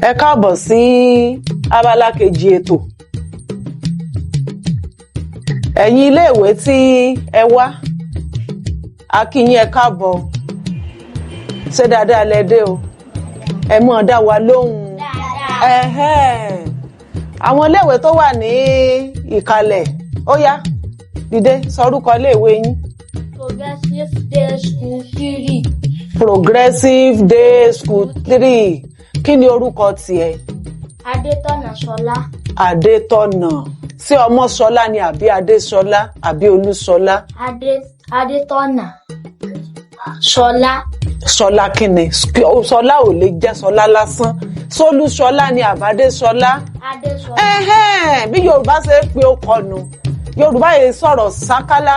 Ẹ káàbọ̀ sí abala kejì ètò. Ẹ̀yin iléèwé tí ẹ wá, a kí yín ẹ káàbọ̀. Ṣé dáadáa lẹ dé o? Ẹ mọ̀ dá wa lóhùn. Àwọn iléèwé tó wà ní ìkàlẹ̀, ó yá, dìde sọrúkọ iléèwé yín. Progressive Day School 3. Progressive Day School 3. Kí ni orúkọ tiẹ̀? Adétọ̀nà Ṣọlá. Adétọ̀nà. Ṣé Ọmọ́ṣọlá ni àbí Adéṣọlá àbí Olúṣọlá? Adétọ̀nà Ṣọlá. Ṣọlá kíni? Ṣọlá ò lè jẹ́ Ṣọlá lásán. Ṣolúṣọlá ni àbádéṣọlá. Adéṣọlá. Bí Yorùbá ṣe ń pe ọkọ nù. Yorùbá yìí sọ̀rọ̀ sákálá.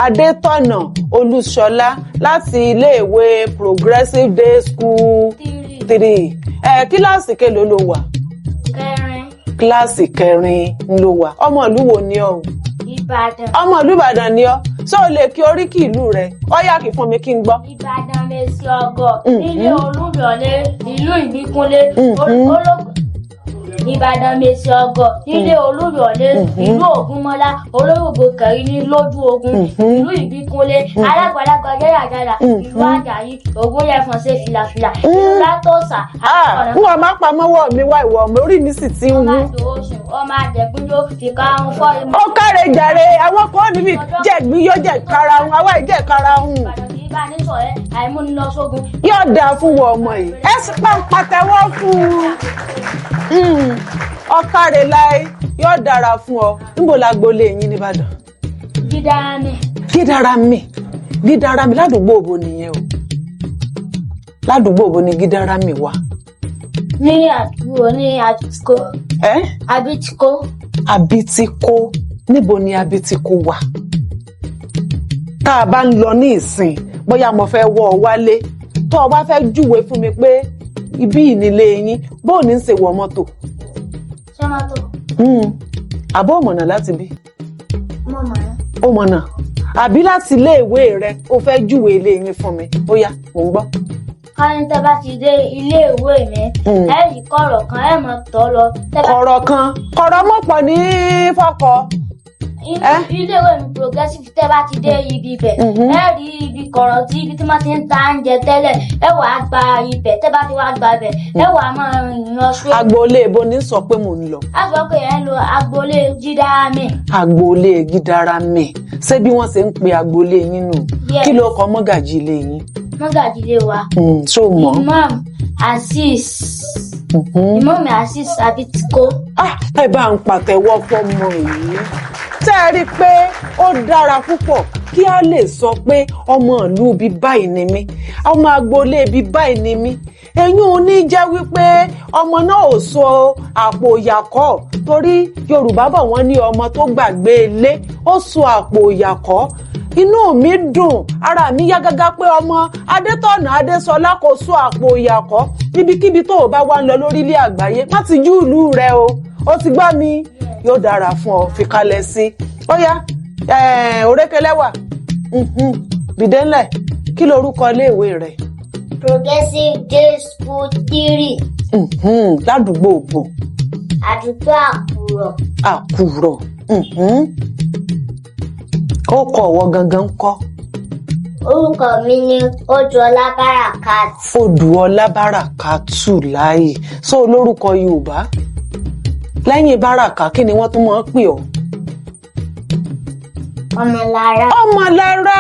Adétọ̀nà Olúṣọlá láti iléèwé Progressive Day School 3. Kíláàsì kélòó ló wà? Kẹrin. Kíláàsì 4 ló wà. Ọmọ ìlú wo ni ọ́? Ìbàdàn. Ọmọ ìlú Ìbàdàn ni ọ́. Ṣé o lè kí oríkì ìlú rẹ? Ó yá kí fún mi kí n gbọ́. Ìbàdàn Mèsì Ọ̀gọ̀. Nílé Olúyọ̀lé, ìlú Ìbíkúnlé. Ìbàdàn Mèsì Ọ̀gọ̀. Nílé Olúyọ̀lé, ìlú Ògúnmọ́lá. Olórògbò kẹrin ní lójú ogun. Ìlú Ìbíkúnlé. Alágbàlagbà jẹ́yàjára. Ìlú Àjàyí. Ògúnyẹ̀fọ̀n ṣe fìlàfìlà. Ìlú Látòsà. Wọ́n máa pa mọ́wọ́ mi wá ìwọ ọmọ orí mi sì ti ń wú. Ọmọ àdòsùn, ọmọ àjẹgbúnjó, ìkarahun fọ́ imú. Ó káre jàre, àwọn kan níbi jẹ̀gbín yóò jẹ́ karahun, àwa ìjẹ́ karahun. Ìbàdàn kì í bá ní sọ̀rẹ́, àìmúnilọ́sógun. Yóò dáa fún wọ ọmọ yìí. Ẹ sì pa ń pàtẹ́wọ́ fún un. Ó káre láé, yóò dára fún ọ. Níbo la gbolé yín nìbàdàn? Gídárámì. Gídárámì ládùúgbò òbò nìyẹn o. Ládùúgbò òbò ni Gídárámì wà. Ní àdúgbò ní Àbítíkó. Àbítíkó. Àbítíkó. Níbo ni Àbítíkó wà? Tá a bá ń lọ ní ìsìn, bóyá mo fẹ́ wọ́ ọ wálé, tó o bá fẹ́ júwe fún mi pé ibí ìnílé yín, bóò ní ń ṣe wọ mọ́tò? Ṣé mọ́tò? Àbó mọ̀nà láti bí? Mo mọ̀ ná. Ó mọ̀nà. Àbí láti iléèwé rẹ, ó fẹ́ júwe ilé yín fún mi. Ó yá, mò ń gbọ́. Káyọ̀ tẹ́ bá ti dé iléèwé mi, ẹ yí kọ̀rọ̀ kan, ẹ mọ̀ tọ́ lọ. Kọ̀rọ̀ mọ̀ pọ̀ ní fọ́kọ. Iléèwé mi Progressive tẹ́ bá ti dé ibi ibẹ̀, ẹ rí ibi kọ̀rọ̀ tí ibi tí wọ́n ti ń ta oúnjẹ tẹ́lẹ̀, ẹ wà á gba ibẹ̀, tẹ́ bá ti wá gba ibẹ̀, ẹ wà á máa rìn lọ sí. Agboolé ibo ní sọ pé mò ń lọ? A sọ pé ẹ ń lo agboolé Gídárámì. Agboolé Gídárámì. Ṣé bí wọ́n ṣe ń pe agboolé yín nù? Kí ló kọ mọ́gàjí ilé yín? Mọ́gàjí ilé wa. Ṣó mọ̀? Imam Azeez. Imam Azeez Àbítíkó. Ẹ bá ń pàtẹ́wọ́ fọ́mọ yìí. Tẹ́ ẹ rí i pé ó dára púpọ̀ kí a lè sọ pé ọmọ ìlú ibi báyìí ni mí, ọmọ agboolé ibi báyìí ni mí. Ẹ̀yin ò ní jẹ́ wípé ọmọ náà ò so àpò ìyàkọ́, torí Yorùbá bọ̀ wọ́n ní ọmọ tó gbàgbé ilé ó so àpò ìyàkọ́. Inú mi dùn, ara mi yá gágá pé ọmọ Adétọ̀nà Adéṣọlá kò so àpò ìyàkọ́. Níbikíbi tó o bá wá ń lọ lórílẹ̀ àgbáyé, má ti jú ìlú rẹ o. Ó ti gbọ́ mi? Yóò dára fún ọ, fi kalẹ̀ sí. Ó yá, òrékelẹ́wà. Dìde ńlẹ̀, kí lorúkọ iléèwé rẹ̀? Progressive Day School 3. Ládùúgbò òbò. Àdúgbò Àkùrọ̀. Àkùrọ̀. Ó kọ ọ̀wọ́ gangan kọ́. Orúkọ mi ni Odùọlá Bárakàt. Odùọlá Bárakàtù láàyè. Sọ olórúkọ Yorùbá? Lẹ́yìn Báràkà, kí ni wọ́n tún máa ń pè ọ́? Ọmọlára. Ọmọlára.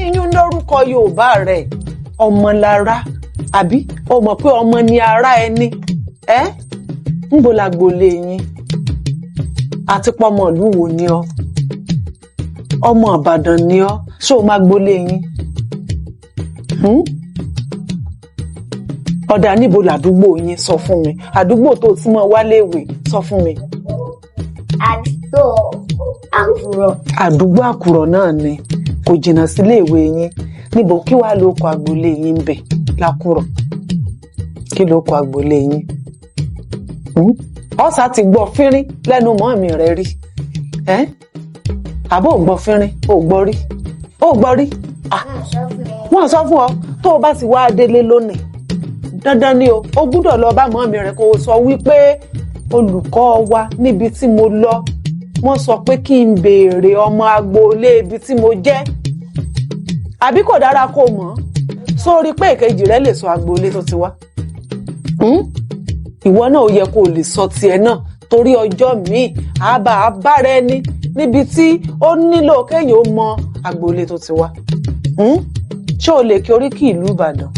Iyún lórúkọ Yorùbá rẹ̀. Ọmọlára. Àbí o mọ̀ pé ọmọ ni ara ẹni? Níbo la gbolé yín? Àti pọ́mọ ìlú wo ni ọ́? Ọmọ Ìbàdàn ni ọ́? Ṣé o máa gbolé yín? Ọ̀dà níbo làdúgbò yín? Sọ fún mi. Àdúgbò tó ti mọ́ wálé ìwé, sọ fún mi. Àdúgbò Àkùrọ̀. Àdúgbò Àkùrọ̀ náà ni, kò jìnnà sílé ìwé yín. Níbo kí wàá ló kọ agboolé yín ń bẹ̀ lákùrọ̀? Kí ló kọ agboolé yín? Ọ̀sà ti gbọ́ fínrín lẹ́nu mọ́mì rẹ̀ rí. Àbó ò gbọ́ fínrín, ò gbọ́ rí. Wọ́n sọ fún ọ, tó o bá ti wá délé lónìí, dandan ni o gbúdọ̀ lọ bá mọ́mì rẹ̀ kó o sọ wípé olùkọ́ wa níbi tí mo lọ wọ́n sọ pé kí n béèrè ọmọ agboolé ibi tí mo jẹ́ àbí kò dára kó mọ̀ sórí pé èkejì rẹ̀ lè sọ agboolé tó ti wá ìwọ náà ó yẹ kó o lè sọ tiẹ̀ náà torí ọjọ́ míì àbára ẹni níbi tí ó nílò kéèyàn ó mọ agboolé tó ti wá ṣé o lè kí oríkì ìlú Ìbàdàn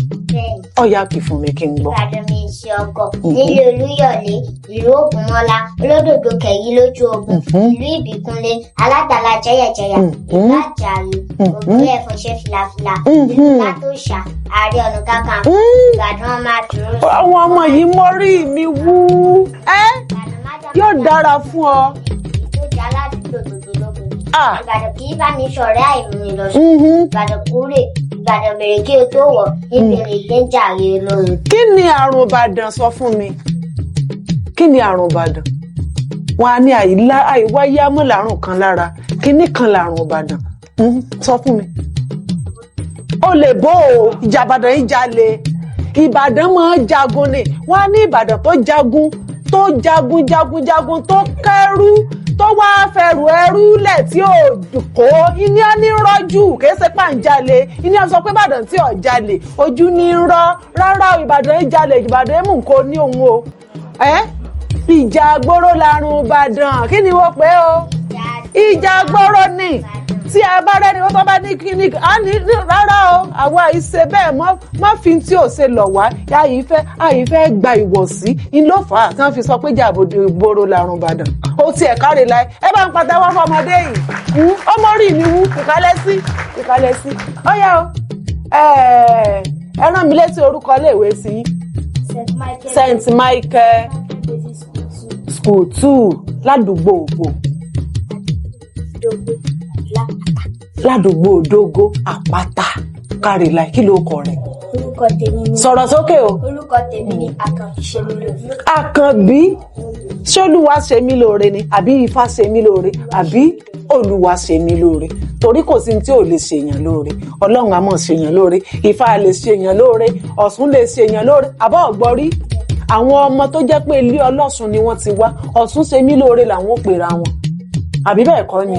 ọ̀yá kì fún mi kí n gbọ́. Ìbàdàn mi ṣe ọkọ nílé Olúyọ̀lé ìlú Ògúnmọ́lá olódòdó kẹ̀yí lójú ogun ìlú Ìbíkúnlé aládàlá jẹyàjẹyà ìlú Àjàyí ògúnlé ẹ̀fọ́ṣẹ́ filafila ìlú Látòṣà Ààrẹ Ọ̀nà Kakanfò Ìbàdàn máa dúró. àwọn ọmọ yìí mọ́rí mi wú yóò dára fún ọ. ìtòjà aládùúgbò gbogbo lógun Ìbàdàn kì í bá ní sọ̀rẹ́ àìmúni lọ sí Ìbàdàn kúrè Ìbàdàn bèrè kí o tó wọ̀ ìbèrè ìgbéjà rè lóhun. kí ni àrùn Ìbàdàn sọ fún mi kí ni àrùn Ìbàdàn wọn á ní àìwáyé amúlàrùn kan lára kíní kan làrùn Ìbàdàn sọ fún mi. ó lè bó o ìjà Ìbàdàn yìí jalè Ìbàdàn máa ń jagun ni wọn á ní Ìbàdàn tó jagun tó kẹrù tó wá fẹrù ẹrú lẹ̀ tí ò kó iní á ní rọ́jú kìí ṣe pàǹjalè iní á sọ pé Ìbàdàn tí ò jalè ojú ní rọ́ rárá Ìbàdàn yìí jalè Ìbàdàn mú nǹkan ní òun o ìjà àgbòrò làrùn Ìbàdàn kí ni wọ́n pè ó ìjà àgbòrò ni tí a bá rẹ́ni wọ́n tó bá ní kíní á ní rárá o àwa ìṣe bẹ́ẹ̀ má fi tí ò ṣe lọ̀ wá àyífẹ́ gba ìwọ̀sí ńlọ́fà tí wọ́n fi sọ pé jàbòdì ìgboro làrùn Ìbàdàn ó tiẹ̀ káre láì ẹ bá ń pàtẹ́wọ́ fọmọdé yìí ọmọ rí mi wú ìkàlẹ̀ sí ọ̀yá o ẹ rán mi létí orúkọ iléèwé sí St. Michael School 2 ládùúgbò ògbò ládùúgbò Òdógó Àpáta kárìlà kí ló kọ rẹ̀. orúkọ tèmi ni sọ̀rọ̀ sókè o. orúkọ tèmi ni Àkànbí Ṣemílóore. Àkànbí ṣolúwa ṣe mí lóore ni àbí Ifá ṣe mí lóore àbí Olúwa ṣe mí lóore torí kò sí tí ò lè ṣèyàn lóore Ọlọ́run á mọ̀ ṣèyàn lóore Ifá lè ṣèyàn lóore Ọ̀ṣun lè ṣèyàn lóore àbọ̀ ọ̀gbọ́rí àwọn ọmọ tó jẹ́ pé ilé ọlọ́ṣun ni wọ́n ti wá Ọ̀ṣun ṣe mí lóore làwọn ò pera wọn àbí bẹ́ẹ̀ kọ́ ni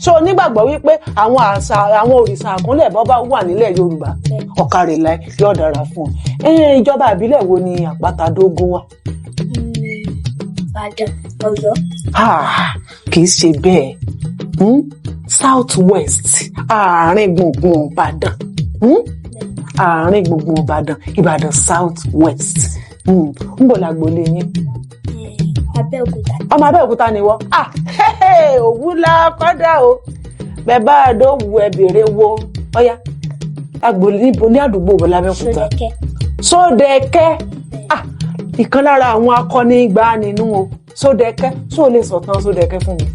ṣé o nígbàgbọ́ wípé àwọn àṣà àwọn òrìṣà àkúnlẹ̀ bọ́ bá wà nílẹ̀ Yorùbá ọ̀kàrẹ̀lá yóò dára fún ọ ìjọba ìbílẹ̀ wo ni Àpáta Dógó wà. Ìbàdàn Ọ̀yọ́. kì í ṣe bẹ́ẹ̀ South West àárín gbùngbùn Ìbàdàn àárín gbùngbùn Ìbàdàn South West ń bọ̀ lágbolé yín. Abẹ́òkúta. ọmọ Abẹ́òkúta ni wọ́n òwúlà kọ́dà o bẹ́ẹ̀ bá a dó wu ẹ̀bìrì wo ọ̀yá agbolé níbo ní àdúgbò wọlé Abẹ́òkúta. Sódẹ̀kẹ́ ìkan lára àwọn akọni ìgbà nínú o Sódẹ̀kẹ́ tó lè sọ̀tàn Sódẹ̀kẹ́ fún mi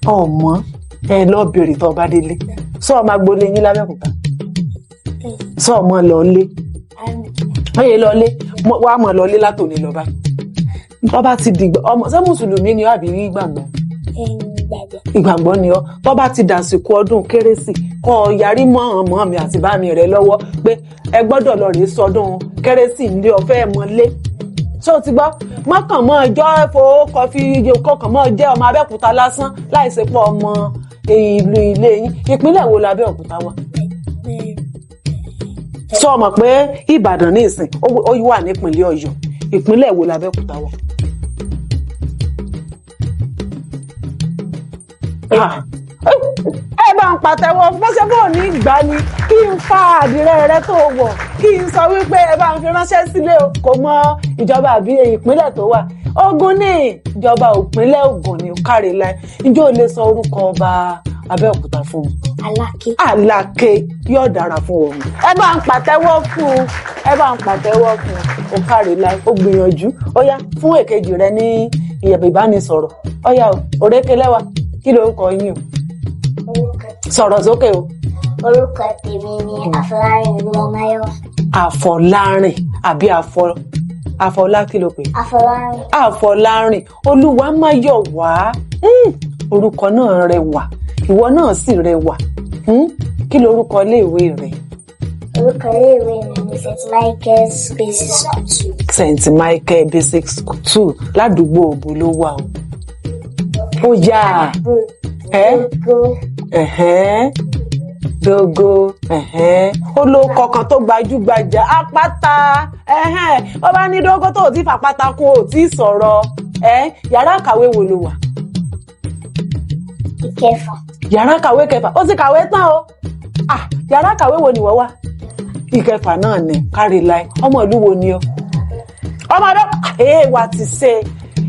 ọmọ ẹ lọ bèrè tó bá délé sọ ọmọ agbolé yín l'Abẹ́òkúta sọ ọmọ lọlé ẹyẹ lọlé wàá mọ lọlé látòní lọ báyìí tó bá ti dìgbà ọmọ ṣé mùsùlùmí ni ọ àbí ìgbàgbọ́ ìgbàgbọ́ ni ọ tó bá ti dàsìkò ọdún kérésì kọ yarí mọ́ mi àti bá mi rẹ lọ́wọ́ pé ẹ gbọ́dọ̀ lọ rèé sọdún kérésì nílé ọ̀fẹ́ mọ́lé ṣé o ti gbọ́ mọ́kàn mọ́ ọjọ́ ẹ̀fọ́ kọfí kọkàn mọ́ jẹ́ ọmọ Abẹ́òkúta lásán láìsí pọ̀ ọmọ ìlú ilé yín ìpínlẹ̀ wo l'Abẹ́òkúta wà. sọ mọ̀ pé Ìbàdàn ní ìsìn ó wà nípínlẹ̀ Ọ̀yọ́ ìpínlẹ̀ wo l'Abẹ́òkúta wà. ẹ bá ń pàtẹ́wọ́ fọ́sẹ́ bò ní ìgbà ni kí n fa àdìrẹ rẹ tó wọ̀ kí n sọ wípé ẹ bá ń fi ránṣẹ́ sílé o kò mọ ìjọba àbí ìpínlẹ̀ tó wà Ògùn ní ìjọba ìpínlẹ̀ Ògùn ní kárí láì ǹjẹ́ o lè sọ orúkọ ọba Abẹ́òkúta fún mi. Aláké yóò dára fún òun ẹ bá ń pàtẹ́wọ́ fún ó kárí láì ó gbìyànjú ó yá fún èkejì rẹ ní ìbánisọ̀rọ̀ ó yá òrékelẹ́wà kí lorúkọ yín o sọ̀rọ̀ sókè o. orúkọ tèmi ni Àfọlárìn Olúwamáyọ̀wá. Àfọlárìn àbí Àfọlá kí ló pè. Àfọlárìn Olúwamáyọ̀wá orúkọ náà rẹwà ìwọ náà sì rẹwà kí lorúkọ iléèwé rẹ. orúkọ iléèwé mi ni St. Michael's Basic School 2. St. Michael Basic School 2 ládùúgbò òbò ló wà o. Ó yá. Dogo. Ó ló kọ̀ọ̀kan tó gbajúgbajà àpáta. Ó bá ní dógó tó ti fàpáta kún ò tí sọ̀rọ̀. Yàrá kàwé wo ló wà? Ìkẹfà. Yàrá kàwé kẹfà. Ó ti kàwé tán o. Yàrá kàwé wo ni wọ́n wà? Ìkẹfà náà ni kárí láì. Ọmọ ìlú wo ni ọ? Ọmọ ọdọ́ wà ti ṣe.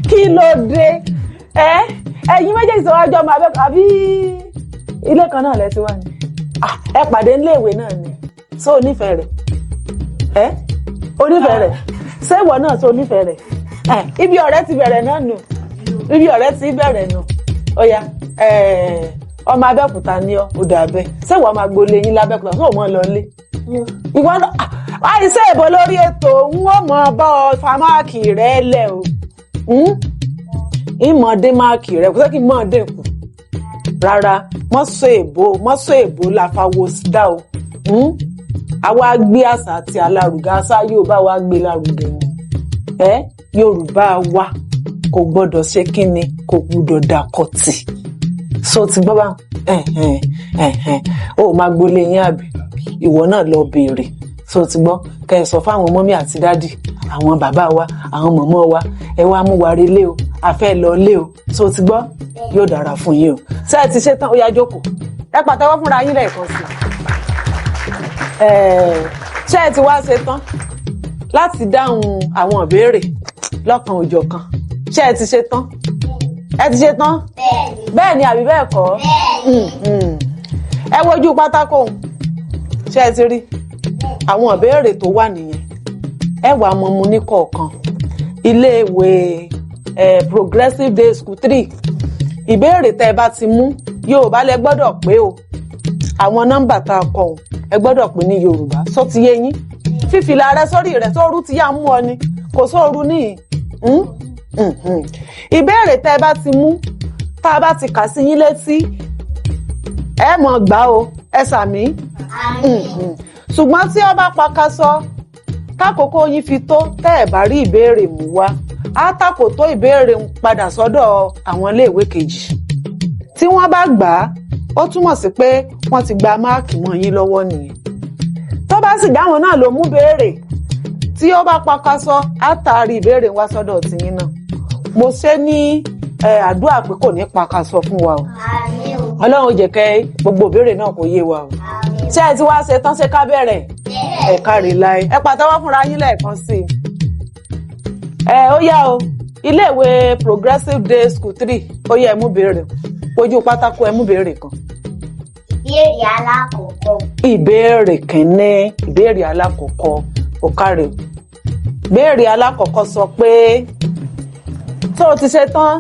Kí ló dé? Ẹ̀yin méjèèjì sọ wájú ọmọ abẹ́kọ̀ àbí ilé kan náà lẹ ti wà ní? Ẹ pàdé nílé ìwé náà ni. Ṣé o nífẹ̀ẹ́ rẹ̀? O nífẹ̀ẹ́ rẹ̀? Ṣé ìwọ náà ṣé o nífẹ̀ẹ́ rẹ̀? Ibi ọ̀rẹ́ ti bẹ̀rẹ̀ náà nù. Ibi ọ̀rẹ́ ti bẹ̀rẹ̀ nù. Ó yá. Ọmọ Abẹ́òkúta ni ọ́ ó dà bẹ́ẹ̀. Ṣé ìwọ máa gbolé yín lábẹ́òkúta? Ṣé o mọ̀ lọ lé? Ìwọ náà àìsí èbó lórí ètò ń wọ́n mọ̀ bá ọ fa máàkì rẹ̀ lẹ̀ o. Ìmọ̀dé máàkì rẹ̀ kò sẹ́ kí n mọ̀ dé kù. Rárá, mọ́sọ̀ èbó la fa wo dá o. Àwa gbé àṣà àti alárùgá àṣà Yorùbá wa gbé lárugẹ ni. Yorùbá wa kò gbọ́dọ̀ ṣe kíni, kò gbọ́dọ̀ dàkọ̀tì. So ti gbọ́ bá o máa gbolé yín àbí ìwọ náà lọ béèrè. So ti gbọ́ kẹ́ ẹ sọ fáwọn mọ́mí àti dádì, àwọn bàbá wa, àwọn mọ̀mọ́ wa, ẹ wá mú wa relé o, a fẹ́ lọ lé o. So ti gbọ́ yóò dára fún yín o. Ṣé ẹ ti ṣe tán? Ó yá jókòó. Ẹ pàtẹ́wọ́ fúnra yín lẹ́ẹ̀kan sí. Ṣé ẹ ti wá ṣe tán láti dáhùn àwọn ìbéèrè lọ́kan òjọ̀kan? Ṣé ẹ ti ṣe tán? Ẹ ti ṣe tán? Bẹ́ẹ̀ ni àbí bẹ́ẹ̀ kọ́? Ẹ wojú pátákó. Ṣé ẹ ti rí? Àwọn ìbéèrè tó wà nìyẹn. Ẹ wá mọ mu ní kọ̀ọ̀kan. Ilé-ìwé Progressive Day School 3. Ìbéèrè tẹ́ ẹ bá ti mú Yorùbá lẹ gbọ́dọ̀ pé o. Àwọn nọ́mbà tá a kọ o ẹ gbọ́dọ̀ pé ní Yorùbá. Sọ ti yé yín? Fífìlà rẹ sórí rẹ̀ sóoru ti yá mú ọ ni. Kò sóoru níyì. Ìbéèrè tẹ́ ẹ bá ti mú tá a bá ti kà sí yín létí ẹ mọ̀ gbà o. Ẹ sàmí. Ṣùgbọ́n tí ó bá pakasọ kákòókò yín fi tó tẹ́ ẹ bá rí ìbéèrè mú wá á tàkò tó ìbéèrè ń padà sọ́dọ̀ àwọn iléèwé kejì. Tí wọ́n bá gbà á ó túmọ̀ sí pé wọ́n ti gba máàkì mọ́ yín lọ́wọ́ nìyẹn. Tó bá sì dáwọn náà ló mú béèrè tí ó bá pakasọ á taari ìbéèrè wá sọ́dọ̀ tiyín náà. Mo ṣe ní àdúrà pé kò ní pakasọ fún wa o. Ọlọ́run jẹ́ kẹ́ gbogbo ìbéèrè náà kò yé wa o. Ṣé ẹ ti wá ṣe tán ṣe ká bẹ̀rẹ̀? Ẹ kárí láì. Ẹ pàtẹ́wọ́ fúnra yín lẹ́ẹ̀kan sí i. Ó yá o. Ilé-ìwé Progressive Day School 3. Ó yá ẹ mú béèrè. Ojú pátákó ẹ mú béèrè kan. Ìbéèrè alákọ̀ọ́kọ́. Ìbéèrè kìíní. Ìbéèrè alákọ̀ọ́kọ́. Ó kárí. Ìbéèrè alákọ̀ọ́kọ́ sọ pé tó o ti ṣe tán.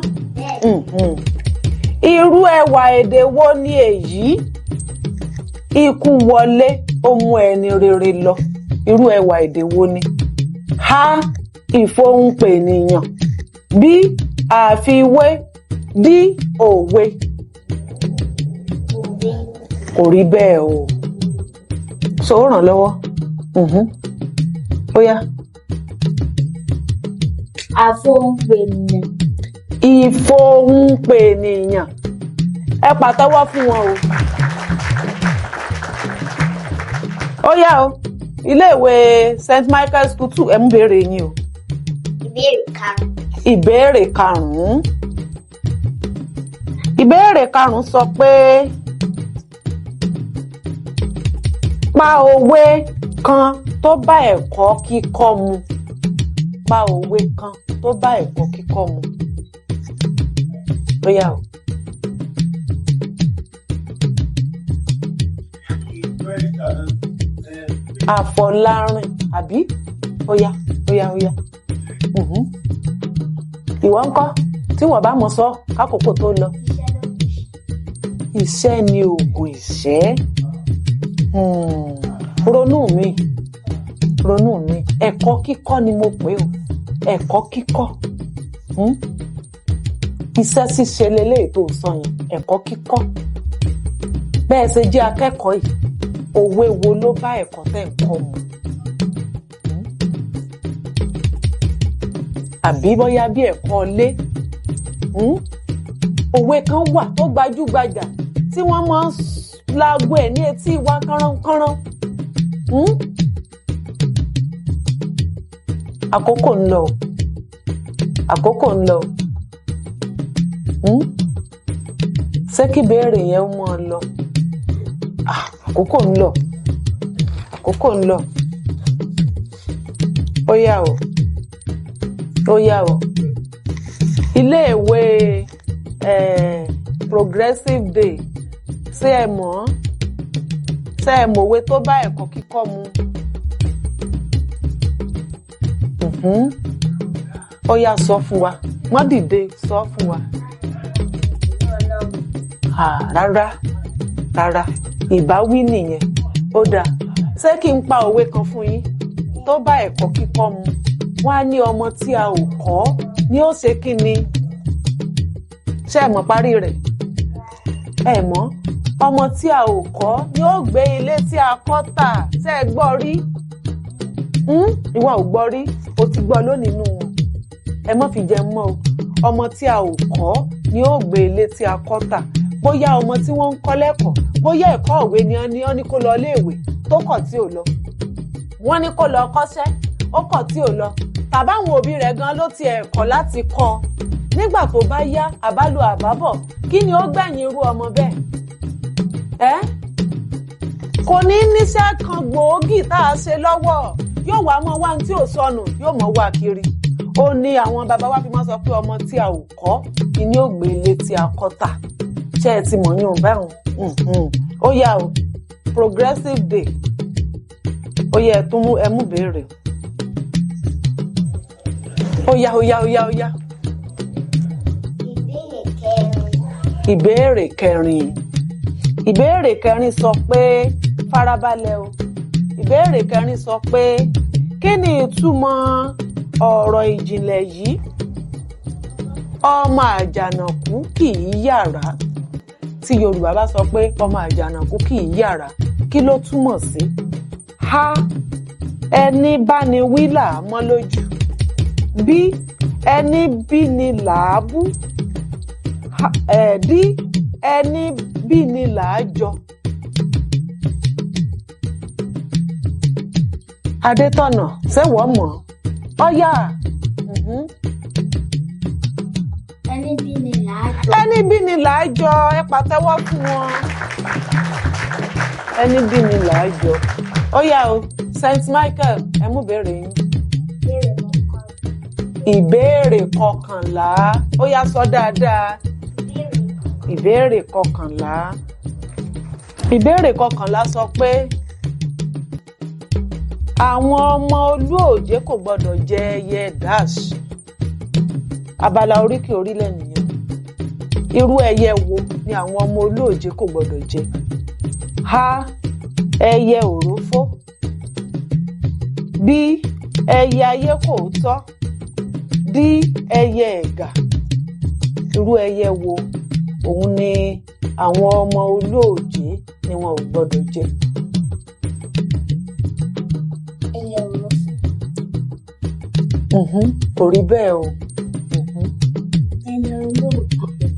Irú ẹwà èdè wo ni èyí? Ikú wọlé ó mú ẹni rere lọ. Irú ẹwà èdè wo ni? A. Ìfohùnpènìyàn. B. Àfiwé. D. Òwe. Kò rí bẹ́ẹ̀ o. So ó ràn lọ́wọ́. Ó yá. Àfohùnpènìyàn. Ìfohùnpènìyàn. Ẹ pàtẹ́wọ́ fún wọn o. Ó yá o. Ilé-ìwé St. Michael School 2 ẹ mú béèrè yín o. Ìbéèrè karùn-ún. Ìbéèrè karùn-ún. Ìbéèrè karùn-ún sọ pé pa òwe kan tó bá ẹ̀kọ́ kíkọ́ mu. Pa òwe kan tó bá ẹ̀kọ́ kíkọ́ mu. Ó yá o. Àfọlárìn àbí? Ó yá. Ìwọ ńkọ́ tí wọ́n bá mọ̀ sọ kákòókò tó lọ. Iṣẹ́ ni oògùn ìṣẹ́. Ronú mi. Ẹ̀kọ́ kíkọ́ ni mo pè o. Ẹ̀kọ́ kíkọ́. Iṣẹ́ ṣíṣe leléyìí tó sọ yẹn. Ẹ̀kọ́ kíkọ́. Bẹ́ẹ̀ ṣe jẹ́ akẹ́kọ̀ọ́ yìí. Òwe wo ló bá ẹ̀kọ́ tẹ́ ń kọ́ mu? àbí bóyá bí ẹ̀kọ́ ilé. Òwe kan wà tó gbajúgbajà tí wọ́n máa ń láago ẹ̀ ní etí wa kánránkánrán. Àkókò ń lọ. Àkókò ń lọ. Ṣé kí ìbéèrè yẹn mọ́ ọ lọ? Àkókò ń lọ. Àkókò ń lọ. Ó yá o. Ó yá o. Iléèwé Progressive Day. Ṣé ẹ mọ̀? Ṣé ẹ mọ̀ òwe tó bá ẹ̀kọ́ kíkọ́ mu? Ó yá sọ fún wa. Má dìde sọ fún wa. Rárá. Rárá. Ìbáwí nìyẹn. Ó dáa. Ṣé kí n pa òwe kan fún yín tó bá ẹ̀kọ́ kíkọ́ mu? Wọ́n á ní ọmọ tí a ò kọ́ ni ó ṣe kí ni? Ṣé ẹ mọ̀ parí rẹ̀? Ẹ mọ̀? Ọmọ tí a ò kọ́ ni ó gbé ilé tí a kọ́ tà. Ṣé ẹ gbọ́ rí? Ìwọ ò gbọ́ rí? O ti gbọ́ lónìí nù wọn. Ẹ má fi jẹun mọ́ o. Ọmọ tí a ò kọ́ ni ó gbé ilé tí a kọ́ tà. Bóyá ọmọ tí wọ́n ń kọ́ lẹ́kọ̀ọ́, bóyá ẹ̀kọ́ òwe ni wọ́n ní kó lọ iléèwé tó kọ̀ tí ò lọ. Wọ́n ní kó lọ kọ́ṣẹ́, ó kọ̀ tí ò lọ. Tàbáwọn òbí rẹ̀ gan ló ti ẹ̀kọ́ láti kọ́. Nígbà tó bá yá àbálò àbábọ̀, kí ni ó gbẹ̀yìn irú ọmọ bẹ́ẹ̀? Kò ní níṣẹ́ kan gbòógì tá a ṣe lọ́wọ́. Yóò wá mọ́ wá tí ò sọnù, yóò mọ́ wá kiri. Ó ní àwọn bàbá wa fi máa sọ pé ọmọ tí a ò kọ́ ni ó gbé ilé tí a kọ́ tà. Ṣé ẹ ti mọ̀ yín báwọn? Ó yá o. Progressive Day. Ó yá ẹ mú béèrè. Ó yá. Ìbéèrè kẹrin. Ìbéèrè kẹrin sọ pé farabalẹ̀ o. Ìbéèrè kẹrin sọ pé kí ni ìtumọ̀ ọ̀rọ̀ ìjìnlẹ̀ yìí? Ọmọ àjànàkú kì í yàrá. Tí Yorùbá bá sọ pé ọmọ àjànàkú kì í yàrá, kí ló túmọ̀ sí? A. Ẹni bá ni wí là á mọ́ lójú. B. Ẹni bí ni là á bú. D. Ẹni bí ni là á jọ. Adétọ̀nà, ṣé wọ́n mọ̀? Ó yá. Ẹni bí ni là á jọ. Ẹni bí ni là á jọ. Ẹ pàtẹ́wọ́ fún wọn. Ẹni bí ni là á jọ. Ó yá o. St. Michael, ẹ mú béèrè yín. Ìbéèrè kọkànlá. Ó yá sọ dáadáa. Ìbéèrè kọkànlá. Ìbéèrè kọkànlá sọ pé àwọn ọmọ olóòjé kò gbọdọ̀ jẹ ẹyẹ dash. Abala oríkì orílẹ̀ nìyẹn. Irú ẹyẹ wo ni àwọn ọmọ olóòjé kò gbọdọ̀ jẹ? A. Ẹyẹ òrófó. B. Ẹyẹ ayé kò tọ́. D. Ẹyẹ ẹ̀gà. Irú ẹyẹ wo òun ni àwọn ọmọ olóòjé ni wọn ò gbọdọ̀ jẹ? Ẹyẹ òrófó. Kò rí bẹ́ẹ̀ o. Ẹyẹ olóòjé.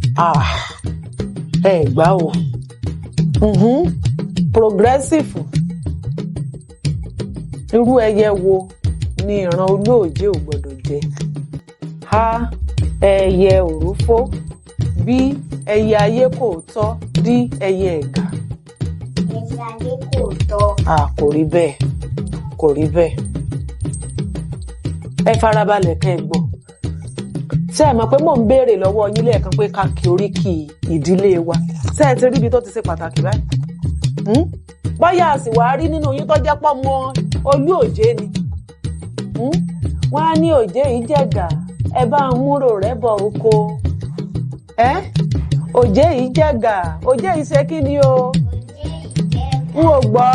Ẹ gbá o. Progressive. Irú ẹyẹ wo ni ìran olóòjé ò gbọdọ̀ jẹ? A. Ẹyẹ òrófó. B. Ẹyẹ ayé kò tọ́. D. Ẹyẹ ẹ̀gà. Ẹyẹ ayé kò tọ́. Kò rí bẹ́ẹ̀. Kò rí bẹ́ẹ̀. Ẹ farabalẹ̀ kẹ́ ẹ gbọ́. Ṣé ẹ mọ̀ pé mò ń béèrè lọ́wọ́ yín lẹ́ẹ̀kan pé ká kí oríkì ìdílé wa? Ṣé ẹ ti rí ibi tó ti ṣe pàtàkì báyìí? Bóyá a sì wá rí nínú yín tó jẹ́ pọ́ mọ́ olóòjé ni. Wọ́n á ní òjé yìí jẹ̀gà, ẹ bá ń múrò rẹ̀ bọ̀ oko. Òjé yìí jẹ̀gà, òjé yìí ṣe kí ni o? N ò gbọ́.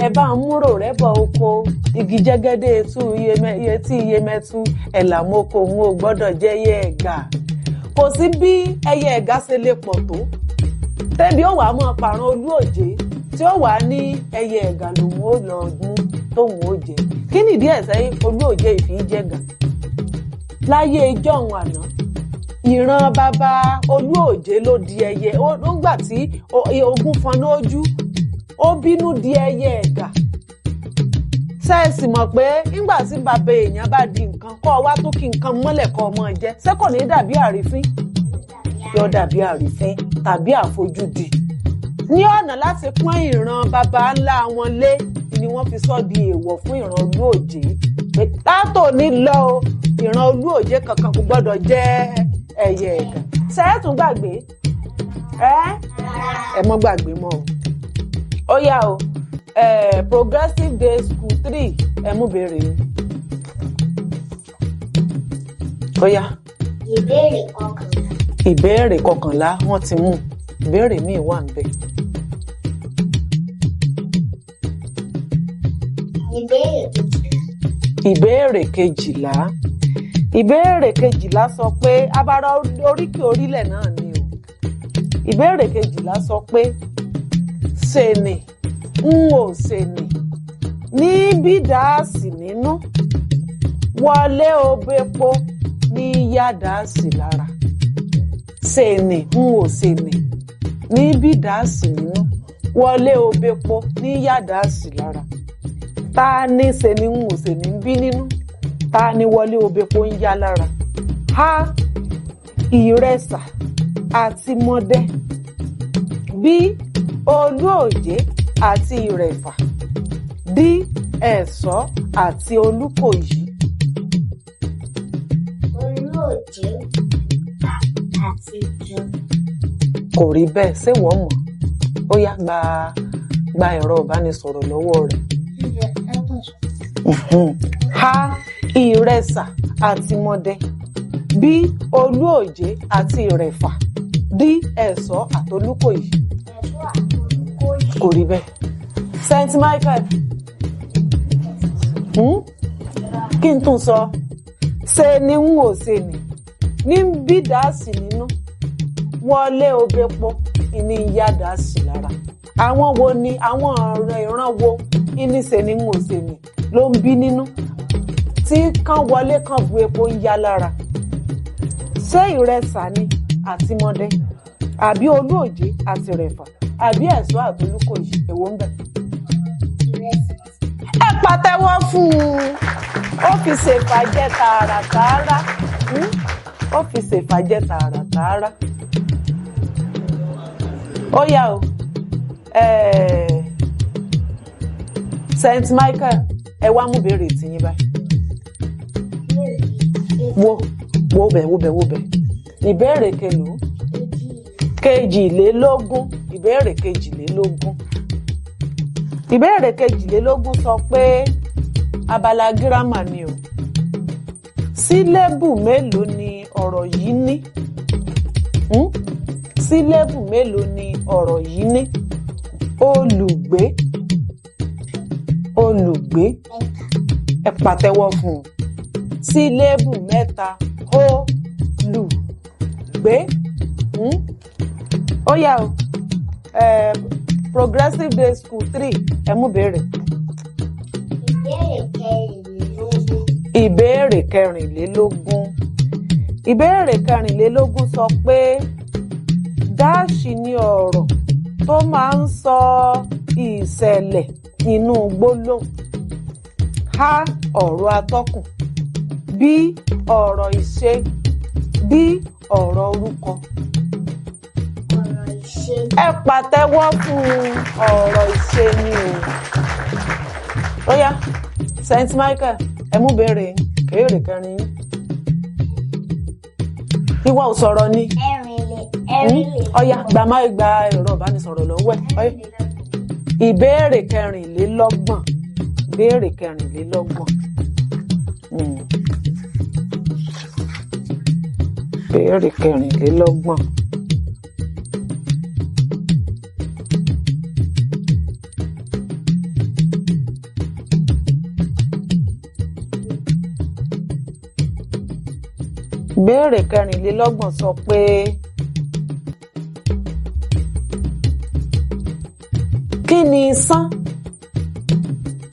Ẹ bá ń múrò rẹ̀ bọ̀ oko. Igi jẹ́gẹ́dẹ́ etú iye tí iye mẹ́tú ẹ̀là moko òun ò gbọ́dọ̀ jẹ́ ẹyẹ ẹ̀gà. Kò sí bí ẹyẹ ẹ̀gà ṣe lè pọ̀ tó. Tẹ́bí ó wàá mọ́ pààrọ̀ olóòjé tí ó wàá ní ẹyẹ ẹ̀gà lòun ó lọ mú tóun ó jẹ. Kí nìdí ẹ̀ sẹ́yìn olóòjé ìfi jẹ̀gà? láyé ìjọ́un àná ìran bàbá Olúòjé ló di ẹyẹ ó gbà tí ogun fọnà ojú ó bínú di ẹyẹ ẹ̀gà ṣẹ́ẹ̀sì mọ̀ pé nígbà tí bàbá èèyàn bá di nǹkan kọ́ wá tó kí nǹkan mọ́lẹ̀ kọ́ ọmọ jẹ́ ṣé kò ní dàbí àrífín yóò dàbí àrífín tàbí àfojúdi ní ọ̀nà láti pọ́n ìran bàbá ńlá wọn lé ni wọ́n fi sọ di èèwọ̀ fún ìran Olúòjé látòní lọ o ìran Olúòjé kankan kò gbọ́dọ̀ jẹ́ ẹyẹ ẹ̀gà ṣẹ́ẹ̀tún gbàgbé ẹ mọ́ gbàgbé mọ́ o ó yá o progressive day school 3 ẹ mú béèrè yín ó yá. ìbéèrè kọkànlá wọ́n ti mú ìbéèrè míì wà ń bẹ̀. ìbéèrè kejìlá ìbéèrè kejìlá sọ pé abara oríkì orílẹ̀ náà ni o ìbéèrè kejìlá sọ pé ṣèní n ò ṣèní ní bídáàsì nínú wọlé obepo ní yádàásì lára ṣèní n ò ṣèní ní bídáàsì nínú wọlé obepo ní yádàásì lára ta ní ṣèní n ò ṣèní ń bí nínú ta ni wọlé obepo ń yá lára a ìrẹsà àti mọdẹ b Olúòjé àti ìrẹ̀fà d ẹ̀ṣọ́ àti Olúkòyí. Olúòjé àti ìjọ. kò rí bẹ́ẹ̀ ṣé wọ́n mọ̀ ó yá gba ẹ̀rọ ìbánisọ̀rọ̀ lọ́wọ́ rẹ̀. a ìrẹsà àti mọdẹ b Olúòjé àti ìrẹ̀fà d ẹ̀ṣọ́ àti Olúkòyí. kò rí bẹ́ẹ̀ Saint Michael kí n tún sọ ṣe ni n ò ṣe ní bídáàsì nínú wọlé obepo ìní yádàásì lára àwọn wo ni àwọn ìran wo ìní ṣe ni n ò ṣe ní ló ń bí nínú tí kan wọlé kan bu epo ń yá lára ṣé ìrẹsà ni àti mọdẹ àbí Olúòjé àti ìrẹ̀fà àbí ẹ̀ṣọ́ àti Olúkòyí èwo ń bẹ. ẹ pàtẹ́wọ́ fún un ó fi ṣèfàjẹ́ tààràtààrà ó fi ṣèfàjẹ́ tààràtààrà ó yá o Saint Michael ẹ wá mú béèrè tìyín báyìí wo bẹ̀ ìbéèrè kelòó kejìlélógún ìbéèrè kejìlélógún ìbéèrè kejìlélógún sọ pé abala gírámà ni o sílébù mélòó ni ọ̀rọ̀ yìí ní sílébù mélòó ni ọ̀rọ̀ yìí ní olùgbé ẹ pàtẹ́wọ́ fún un sílébù mẹ́ta olùgbé ó yá o progressive day school 3 ẹ mú béèrè. ìbéèrè kẹrìnlélógún ìbéèrè kẹrìnlélógún sọ pé dáàṣì ni ọ̀rọ̀ tó máa ń sọ ìṣẹ̀lẹ̀ inú gbólóhùn a ọ̀rọ̀ atọ́kùn b ọ̀rọ̀ ìṣe d ọ̀rọ̀ orúkọ. ẹ pàtẹ́wọ́ fún ọ̀rọ̀ ìṣe ni o. ó yá Saint Michael ẹ mú béèrè kéèrè kẹrin yín. ìwọ ò sọ̀rọ̀ ni. ó yá gba ẹ̀rọ ìbánisọ̀rọ̀ lọ́wọ́ ẹ̀. ìbéèrè kẹrìnlélọ́gbọ̀n ìbéèrè kẹrìnlélọ́gbọ̀n. ìbéèrè kẹrìnlélọ́gbọ̀n. ìbéèrè kẹrìnlélọ́gbọ̀n sọ pé kí ni isán?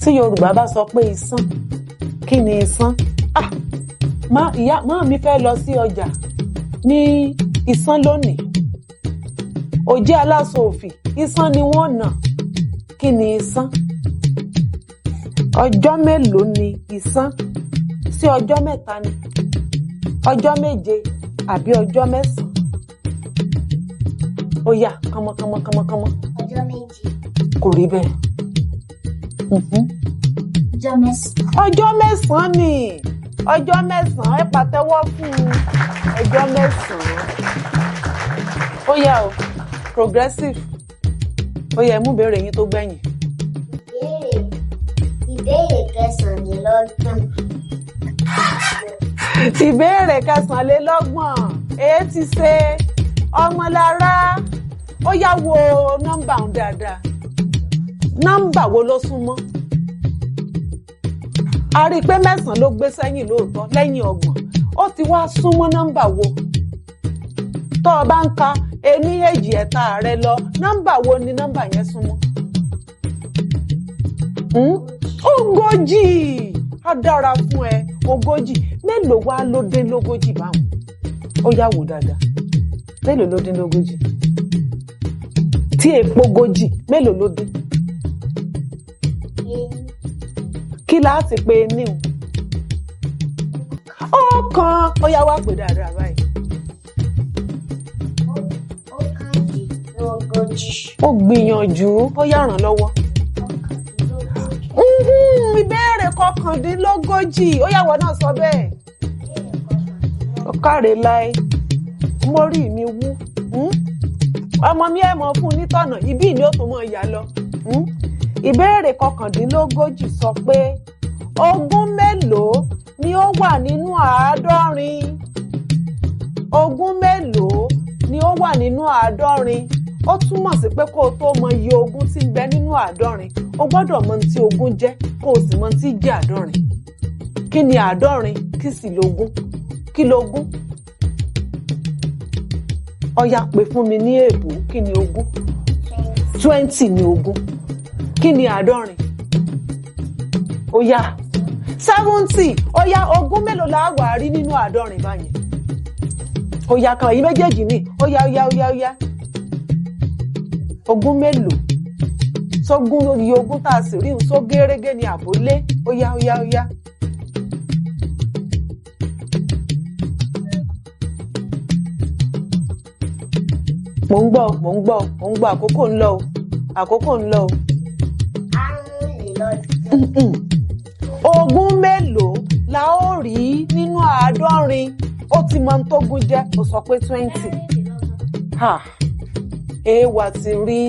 Tí Yorùbá bá sọ pé isán, kí ni isán? má mi fẹ́ lọ sí ọjà ní ìsán lónìí. Òjé aláṣọ òfì ìsán ni wọ́n nà. Kí ni ìsán? Ọjọ́ mélòó ni ìsán? Sí ọjọ́ mẹ́ta ni? Ọjọ́ méje àbí ọjọ́ mẹ́sàn-án? Ó yá kánmọ́. Ọjọ́ méje. Kò rí bẹ́ẹ̀. Ọjọ́ mẹ́sàn-án. Ọjọ́ mẹ́sàn-án ni. Ọjọ́ mẹ́sàn-án ẹ pàtẹ́wọ́ fún un. Ọjọ́ mẹ́sàn-án. Ó yá o, progressive. Ó yá ẹ mú ìbéèrè yín tó gbẹ̀yìn. Ìbéèrè kẹsàn-án-lé-lọ́gbọ̀n. Ìbéèrè kẹsàn-án-lé-lọ́gbọ̀n. Èé ti ṣe Ọmọlára. Ó yá wo nọ́mbà òun dáadáa. Nọ́mbà wo ló súnmọ́? A rí i pé 9 ló gbé sẹ́yìn lóòótọ́ lẹ́yìn 30. Ó ti wá súnmọ́ nọ́mbà wo? Tó o bá ń ka 1, 2, 3 rẹ lọ, nọ́mbà wo ni nọ́mbà yẹn súnmọ́? Ogójì. Á dára fún ẹ. Ogójì. Mélòó wá ló dín lógójì báwọn? Ó yá wò dáadáa. Mélòó ló dín lógójì? Tí èpo ogójì, mélòó ló dín? Kí láti pé ní o? Ọ̀kan. Ó yá wá pè dáadáa báyìí. Ọ̀kàndínlógójì. Ó gbìyànjú. Ó yá ràn lọ́wọ́. Ìbéèrè 29. Ó yá wọ náà sọ bẹ́ẹ̀. Ó káre láì. Mo rí mi wú. Ọmọ mi ẹ̀ mọ̀ fún nítọ̀nà. Ibí ni ó tún mọ̀ yà lọ. Ìbéèrè 29 sọ pé ogún mélòó ni ó wà nínú 70? Ogún mélòó ni ó wà nínú 70? Ó túmọ̀ sí pé kó o tó mọ iye ogún tí ń bẹ nínú 70, o gbọ́dọ̀ mọ tí ogún jẹ́ kó o sì mọ tí jẹ́ 70. Kí ni 70? Kí sì lógún? Kí lógún? Ó yá pè fún mi ní èbó. Kí ni ogún? 20 ni ogún. Kí ni 70? Ó yá 70. Ó yá ogún mélòó la wà rí nínú 70 báyìí? Ó yá kan èyí méjèèjì ni. Ó yá. Ogún mélòó? Sógún iye ogún tá a sì rí só gẹ́rẹ́gẹ́ ni àbólé. Ó yá. Mò ń gbọ́. Àkókò ń lọ o. Ogún mélòó la ó rí nínú 70? Ó ti mọ tó gún jẹ́. Ó sọ pé 20. Èèwà ti rí.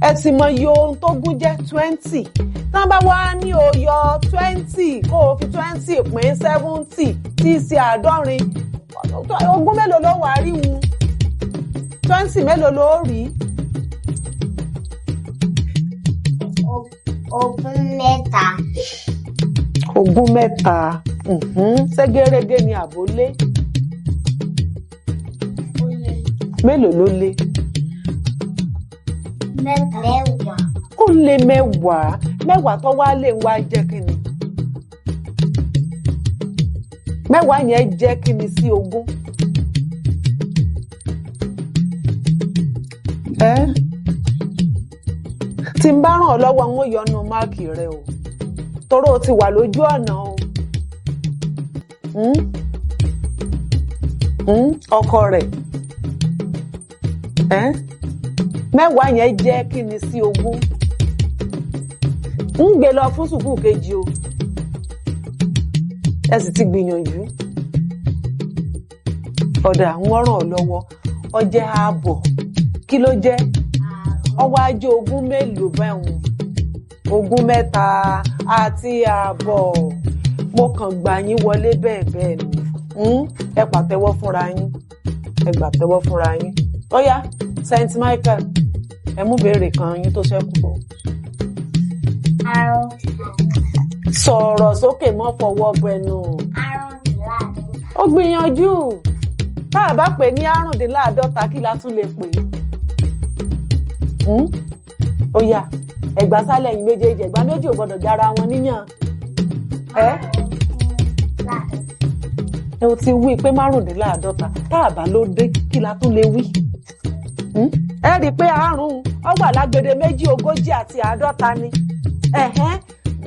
Ẹ ti mọ iye ohun tó gún jẹ́ 20. Tán bá wá ní o yọ 20 kó o fi 20 pín 70 tí í ṣe 70. Ogún mélòó ló wà rí wọn? 20 mélòó ló rí? Ogún mẹ́ta. Ogún mẹ́ta. Ṣé gẹ́rẹ́gẹ́ ni àbólé? Mélòó ló lé? Mẹ́wàá. Ó lé mẹ́wàá. Mẹ́wàá tó wá lè wá jẹ́ kí ni? Mẹ́wàá yẹn jẹ́ kí ni sí ogún? Tí n bá ràn ọ́ lọ́wọ́ wọn yọnu máàkì rẹ o. Toró o ti wà lójú ọ̀nà o. Ọkọ rẹ̀. Mẹ́wàá yẹn jẹ́ kí ni sí ogún? Ń gbé lọ fún sùkúù kejì o. Ẹ sì ti gbìyànjú. Ọ̀dà ń ràn ọ́ lọ́wọ́. Ó jẹ́ ààbọ̀. Kí ló jẹ́? Ọwọ́ ajé ogún mélòó bẹ́ẹ̀? Ogún mẹ́ta àti ààbọ̀. Mo kàn gbà yín wọlé bẹ́ẹ̀ ni. Ẹ pàtẹ́wọ́ fúnra yín. Ẹ gbàtẹ́wọ́ fúnra yín. Ó yá Saint Michael, ẹ mú béèrè kan yín tó ṣẹ́kù bọ̀. Sọ̀rọ̀ sókè mọ́ fọwọ́ bẹnu. Ó gbìyànjú. Tá a bá pè ní 50 kí la tún lè pè? Ó yá ẹ̀gbá sálẹ̀ yín méjèèjì. Ẹ̀gbá méjì ò gbọ́dọ̀ jára wọn níyàn. ẹ o ti wí pé 55 tá a bá ló dé kí la tún lè wí. ẹ rí i pé àrùn ọgbà lágbede 240 àti 50 ni.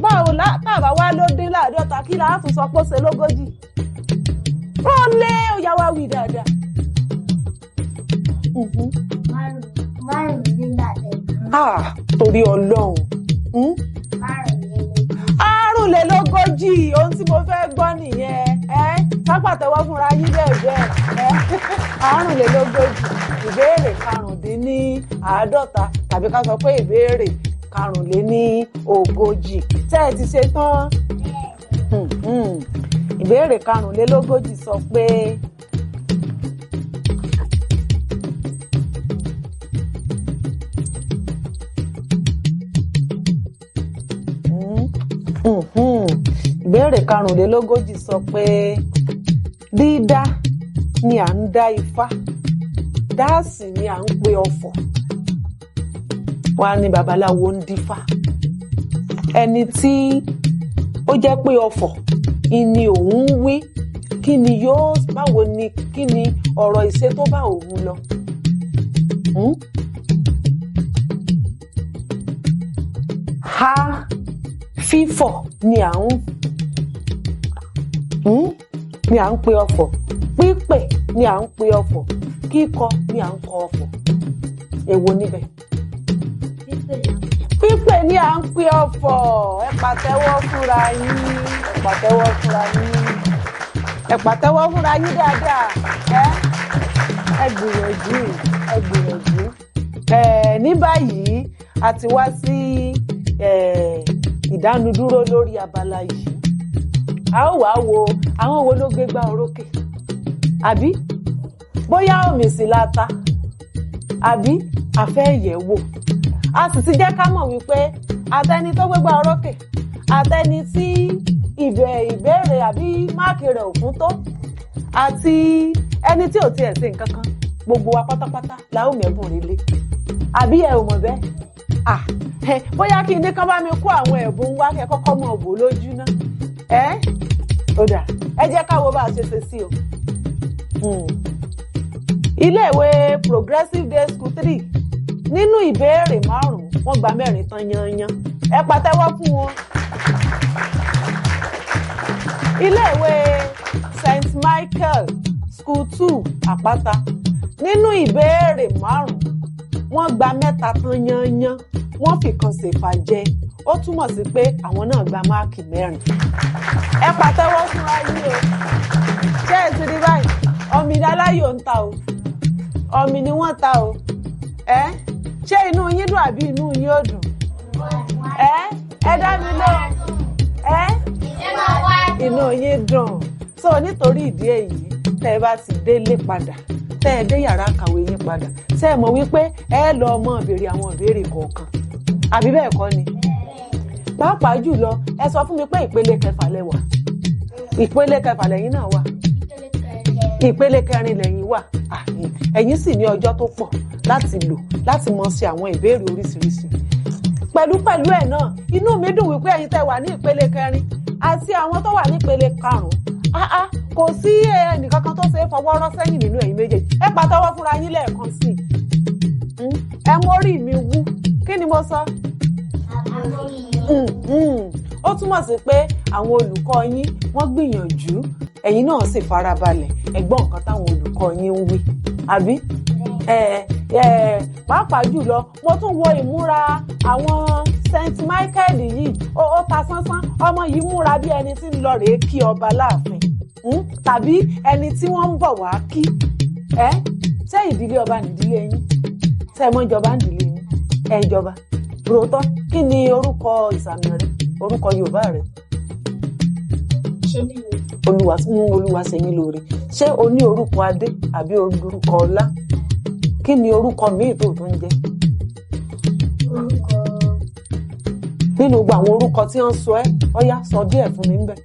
báwo tá a bá wá ló dín 50 kí la tún sọ pé ó ṣe lógójì. ó lé òyà wá wí dáadáa. Torí Ọlọ́run. 5 ohun tí mo fẹ́ gbọ́ nìyẹn. Sápàtẹ́wọ́ fúnra yín bẹ́ẹ̀. 5 ìbéèrè 50 tàbí ká sọ pé ìbéèrè 40. Tẹ́ ẹ ti ṣe tán. Ìbéèrè 40 sọ pé ìbéèrè 40 sọ pé dídá ni à ń dá ifá, dáàsì ni à ń pe ọ̀fọ̀. Wá ní babaláwo ń dífá. Ẹni tí ó jẹ́ pé ọ̀fọ̀ ìní òun ń wí, kí ni ọ̀rọ̀ ìṣe tó bá òun lọ. Ha fífọ̀ ni à ń pe ọ̀fọ̀, pípè ni à ń pe ọ̀fọ̀, kíkọ ni à ń kọ ọ̀fọ̀. Èwo níbẹ̀? Pípè ni à ń pe ọ̀fọ̀. Ẹ pàtẹ́wọ́ fúnra yín. Ẹ pàtẹ́wọ́ fúnra yín dáadáa. Ẹ gbìyànjú. Ní báyìí a ti wá sí ìdánudúró lórí abala yìí. A ó wá wo àwọn wo ló gbégbá orókè, àbí bóyá òmìsì láta, àbí àfẹ́yẹ̀wò. A sì ti jẹ́ ká mọ̀ wípé àtẹni tó gbégbá orókè, àtẹni tí ìbéèrè àbí máàkì rẹ̀ ò fún tó, àti ẹni tí ò tiẹ̀ ṣe nǹkan kan, gbogbo wa pátápátá la ó mẹ́bùn relé. Àbí ẹ ò mọ̀ bẹ́ẹ̀? Bóyá kí n ní kán bá mi kó àwọn ẹ̀bùn wá kẹ́ kọ́kọ́ mọ̀ bò lójú náà. Ó dà, ẹ jẹ́ ká wo bá a ṣe sí o. Iléèwé Progressive Day School 3 nínú ìbéèrè 5 wọ́n gba 4 tán yanyan. Ẹ pàtẹ́wọ́ fún wọn. Iléèwé St. Michael School 2 Àpáta nínú ìbéèrè 5 wọ́n gba 3 tán yanyan. Wọ́n fi kan ṣèfàjẹ. Ó túmọ̀ sí pé àwọn náà gba máàkì 4. Ẹ pàtẹ́wọ́ fúnra yín o. Ṣé ẹ ti rí báyìí? Ọmọ ìdáláyò ń ta o. Ọmọ ni wọ́n ta o. Ṣé inú yín dùn àbí inú yín ò dùn? Ẹ dá mi lóhùn. Inú yín dùn. So nítorí ìdí èyí, tẹ́ ẹ bá ti délé padà, tẹ́ ẹ dé yàrá kàwé yín padà, ṣé ẹ mọ̀ wípé ẹ lọ mọ́ béèrè àwọn ìbéèrè kọ̀ọ̀kan. Àbí bẹ́ẹ̀ kọ́ ni? Pàápàá jùlọ ẹ sọ fún mi pé ìpele 6 lẹ wà. Ìpele 6 lẹ́yìn náà wà. Ìpele 4 lẹ́yìn wà. Ẹ̀yin sì ní ọjọ́ tó pọ̀ láti lò láti mọ̀ sí àwọn ìbéèrè oríṣiríṣi. Pẹ̀lú ẹ̀ náà, inú mi dùn wípé ẹ̀yin tẹ́ wà ní ìpele 4 àti àwọn tó wà ní ìpele 5. Kò sí ẹnìkankan tó ṣe é fọwọ́ rọ́ sẹ́yìn nínú ẹ̀yin méjèèjì. Ẹ pàtẹ́wọ́ fúnra yín lẹ́ẹ̀kan sí i. Ẹ mórí mi wú. Kí ni mo sọ? Ó túmọ̀ sí pé àwọn olùkọ́ yín wọ́n gbìyànjú, ẹ̀yin náà sì farabalẹ̀ ẹ gbọ́ nǹkan táwọn olùkọ́ yín ń wí. Àbí? Pàápàá jùlọ mo tún wo ìmúra àwọn St. Michael yìí. Ó ta sánsán. Ọmọ yìí múra bí ẹni tí ń lọ rèé kí ọba láàfin. Tàbí ẹni tí wọ́n ń bọ̀ wá kí. Ṣé ìdílé ọba nìdílé yín? Ṣé ẹ mọ̀ ìjọba nìdílé yín? Ẹ ìjọba. Ròótọ́, kí ni orúkọ ìsàmì rẹ? Orúkọ Yorùbá rẹ? Olúwaṣemílóore. Ṣé o ní orúkọ Adé àbí orúkọ Ọlá? Kí ni orúkọ míì tó tún jẹ́? Nínú gbogbo àwọn orúkọ tí wọ́n sọ ẹ́, ọ̀yá sọ díẹ̀ fún mi ńbẹ̀.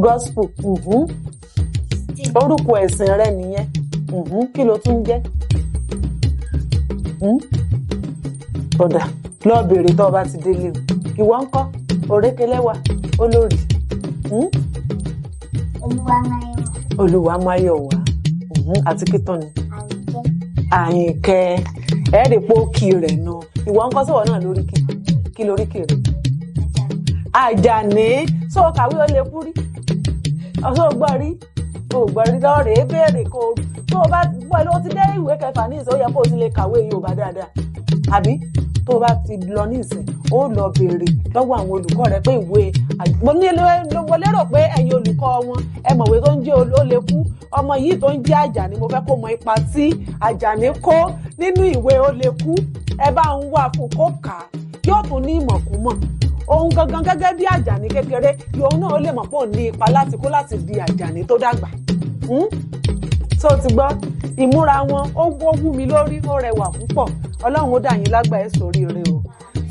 Gospel. Orúkọ ẹ̀sìn rẹ nìyẹn. Kí ló tún jẹ́? Ọ̀dà lọ bèrè tó bá ti délé o. Ìwọ ńkọ́? Òrékelẹ́wà, olórí. Olúwamáyọ̀wá àti kíntàn ni Àyìnkẹ́ ẹ̀ẹ́dì pé ó kì rẹ̀ náà ìwọ ń kọ́ sọ̀rọ̀ náà lórí kí lórí kì rẹ̀ Àjàní sọ kàwé ó lè kú rí ọ̀sọ́ gbọ́ rí lọ́ọ̀rẹ́ béèrè kó tó o bá pẹ̀lú ó ti dé ìwé kẹfà ní ìsìn ó yẹ kó o ti lè kàwé Yorùbá dáadáa àbí tó o bá ti lọ ní ìsìn ó lọ béèrè lọ́wọ́ àwọn olùkọ́ rẹ pé ìwé mo lérò pé ẹ̀yin olùkọ́ wọn ẹ mọ̀wé tó ń jẹ́ ó lè kú ọmọ yìí tó ń jẹ́ Àjàní mo fẹ́ kó mọ ipa tí Àjàní kó nínú ìwé ó lè kú ẹ bá ń wà fún kó kà á yóò tún ní ìmọ̀kúmọ̀ òun gangan gẹ́gẹ́ bí Àjàní kékeré yòówù náà ó lè mọ̀ pé òun ní ipa láti kó láti di Àjàní tó dàgbà tó ti gbọ́ ìmúra wọn ó wú mi lórí ó rẹwà púpọ̀ Ọlọ́run ó dà yín lágbà ẹ̀ sórí rẹ o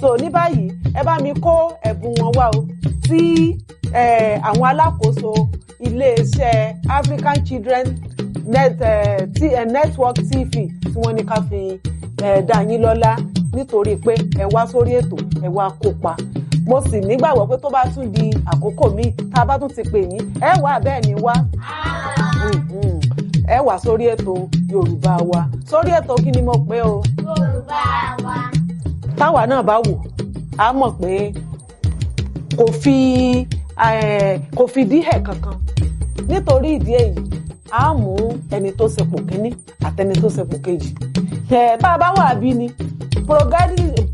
so ní báyìí ẹ bá mi kó ẹ̀bùn wọn wá o tí àwọn alákòóso iléeṣẹ́ African Children Network TV tí wọ́n ní ká fi dá yín lọ́lá nítorí pé ẹ wá sórí ètò ẹ wá kópa mo sì nígbàgbọ́ pé tó bá tún di àkókò míì tá a bá tún ti pè yín ẹ wá bẹ́ẹ̀ ni wá ẹ wá sórí ètò Yorùbá wa sórí ètò kí ni mo pè o Yorùbá wa táwa náà bá wò á mọ̀ pé kò fi díhẹ̀ kankan nítorí ìdí èyí á mú ẹni tó ṣepò kínní àtẹni tó ṣepò kejì tá a bá wà bí ni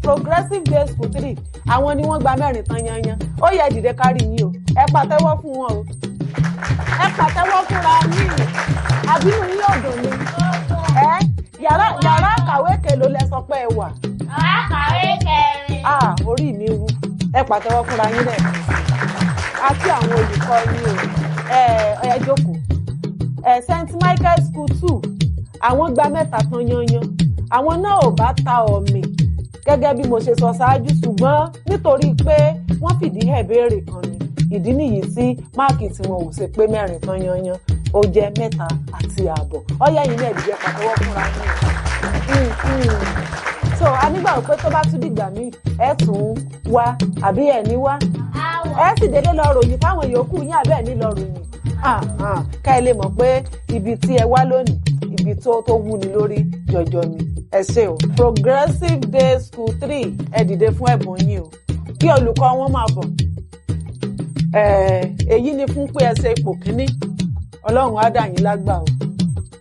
progressive day school 3 àwọn ni wọ́n gba 4 tán yanyan ó yẹ dìde kárí yín o ẹ pàtẹ́wọ́ fún wọn o ẹ pàtẹ́wọ́ fúnra yín àbínú yín ọ̀dọ̀ ni yàrá kàwé kèlò lẹ sọ pé ẹ wà. yàrá kàwé kẹrin. Orí mi wú ẹ pàtẹ́wọ́ fúnra yín lẹ̀ àti àwọn olùkọ́ yín o ẹ jókòó St. Michael School 2 àwọn gba 3 tán yanyan àwọn náà ò bá ta ọ̀mì gẹ́gẹ́ bí mo ṣe sọ ṣáájú ṣùgbọ́n nítorí pé wọ́n fìdí ẹ̀ béèrè kan ni ìdí nìyí tí máàkì tí wọn ò ṣe pé 4 tán yanyan ó jẹ́ 3.5 ọyẹ́ yìí náà ìdíjẹ́ pàtẹ́wọ́ fúnra yín so a nígbàgbọ́ pé tó bá tún dìgbà míì ẹ tún wá àbí ẹ ní wá ẹ sì délé lọ ròyìn fáwọn yòókù yín àbẹ́ ẹ̀ ní lọ ròyìn ká ẹ lè mọ̀ pé ibi tí ẹ wá lónìí ibi tó wúni lórí jọjọ ni ẹ ṣé o Progressive Day School 3 ẹ dìde fún ẹ̀bùn yín o kí olùkọ́ wọn máa bọ̀ èyí ni fún pé ẹ ṣe ipò kíní Ọlọ́run á dà yín lágbà o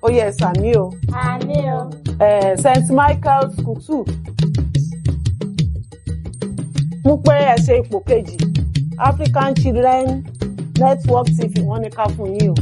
ó yẹ ẹ sàmí o àmín o St. Michael School 2 mú pé ẹ ṣe ipò kejì African Children Network TV wọ́n ní ká fún yín o.